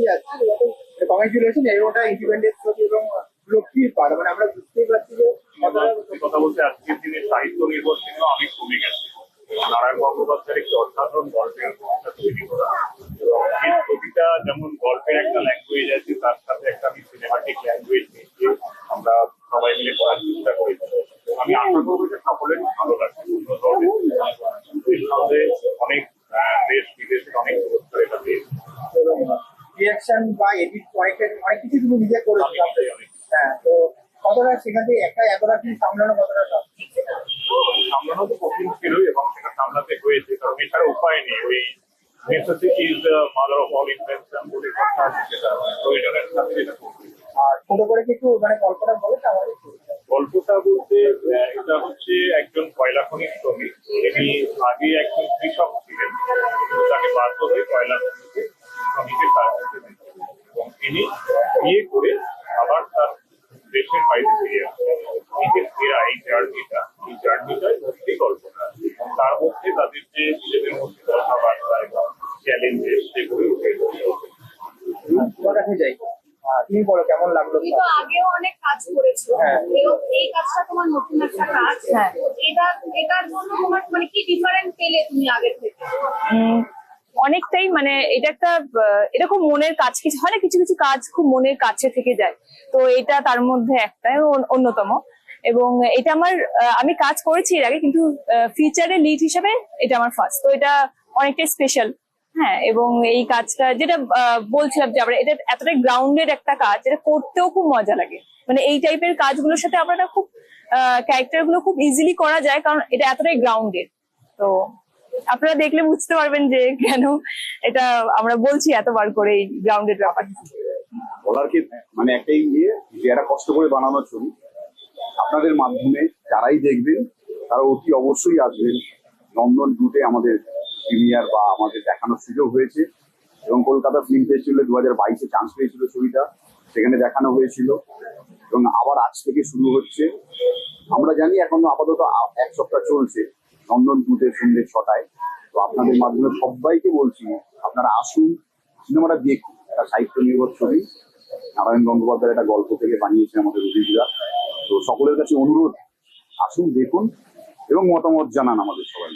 যাচ্ছে। Congratulation, এরোটা independence ছবি এবং লক্ষ্মীর পার, মানে আমরা বুঝতেই পারছি যে কথা বলতে আজকের দিনে সাহিত্য নির্ভর সিনেমা অনেক কমে গেছে। নারায়ণ গঙ্গোপাধ্যায়ের একটি অসাধারণ গল্পের ভূমিকা তৈরি করা, এবং এই ছবিটা যেমন গল্পের একটা ল্যাঙ্গুয়েজ আছে, তার সাথে একটা আমি সিনেমাটিক ল্যাঙ্গুয়েজ মিশিয়ে আমরা সবাই মিলে করার চেষ্টা করেছি। আমি আশা করবো যে সকলেরই ভালো লাগবে। অন্য ধরনের এর সঙ্গে অনেক দেশ বিদেশের অনেক পুরস্কার এটা পেয়েছে। এবং রিয়াকশন বা এডিট অনেক কিছু তুমি নিজে করেছো। হ্যাঁ, তো কতটা সেখান থেকে একটা এতটা কি সামলানো কতটা tough? সামলানো তো কঠিন ছিলই, এবং সেটা সামলাতে হয়েছে, কারণ এছাড়া উপায় নেই। ওই necessity is the mother of all invention বলে কথা আছে, সেটা প্রয়োজনের সাথে এটা করতে হবে। আর ছোট করে কিছু মানে কল্পনা বলে তো আমাদের গল্পটা বলতে এটা হচ্ছে একজন কয়লা খনির শ্রমিক। তিনি আগে একজন কৃষক ছিলেন, কিন্তু তাকে বাধ্য হয়ে কয়লা খনিতে শ্রমিকের কাজ করতে দিতেন, এবং তিনি বিয়ে করে আবার তার দেশের বাইরে ফিরে আসেন। নিজের ফেরা এই জার্নিটাই ভর্তি গল্পটা, এবং তার মধ্যে তাদের যে নিজেদের মধ্যে কথাবার্তা এবং চ্যালেঞ্জেস সেগুলো উঠে এসেছে। তোমার কাছে যাই, তুমি বলো কেমন লাগলো? তুমি তো আগেও অনেক কাজ করেছো, হ্যাঁ। এবং এই কাজটা তোমার নতুন একটা কাজ। হ্যাঁ। এটার জন্য তোমার মানে কি ডিফারেন্ট পেলে তুমি আগের থেকে? অনেকটাই, মানে এটা একটা এরকম মনের কাজ, কিছু হয় না, কিছু কিছু কাজ খুব মনের কাছে থেকে যায়, তো এটা তার মধ্যে একটা অন্যতম। এবং এটা আমার আমি কাজ করেছি এর আগে, কিন্তু ফিচারে লিড হিসেবে এটা আমার ফার্স্ট, তো এটা অনেকটাই স্পেশাল। হ্যাঁ, এবং এই কাজটা যেটা বলছিলাম যে আমরা এটা এতটাই গ্রাউন্ডেড একটা কাজ, এটা করতেও খুব মজা লাগে। মানে এই টাইপের কাজগুলোর সাথে আমরা খুব ক্যারেক্টার গুলো খুব ইজিলি করা যায়, কারণ এটা এতটাই গ্রাউন্ডেড। তো আপনারা দেখলে বুঝতে পারবেন যে কেন এটা আমরা বলছি এতবার করে এই গ্রাউন্ডেড ব্যাপার। বলার কি মানে একটাই ইয়ে যে একটা কষ্ট করে বানানো ছবি, আপনাদের মাধ্যমে যারাই দেখবেন তারা অতি অবশ্যই আসবেন। লন্ডন টুতে আমাদের প্রিমিয়ার বা আমাদের দেখানোর সুযোগ হয়েছে, এবং কলকাতা ফিল্ম ফেস্টিভ্যালে 2022-এ চান্স পেয়েছিল ছবিটা, সেখানে দেখানো হয়েছিল, এবং আবার আজ থেকে শুরু হচ্ছে। আমরা জানি এখনো আপাতত 1 সপ্তাহ চলছে লন্ডন টুতে সন্ধ্যে 6টায়। তো আপনাদের মাধ্যমে সবাইকে বলছি আপনারা আসুন, সিনেমাটা দেখুন। একটা সাহিত্য নির্ভর ছবি, নারায়ণ গঙ্গোপাধ্যায়ের একটা গল্প থেকে বানিয়েছে আমাদের অভিজ্ঞতা। তো সকলের কাছে অনুরোধ, আসুন দেখুন এবং মতামত জানান আমাদের সবাই।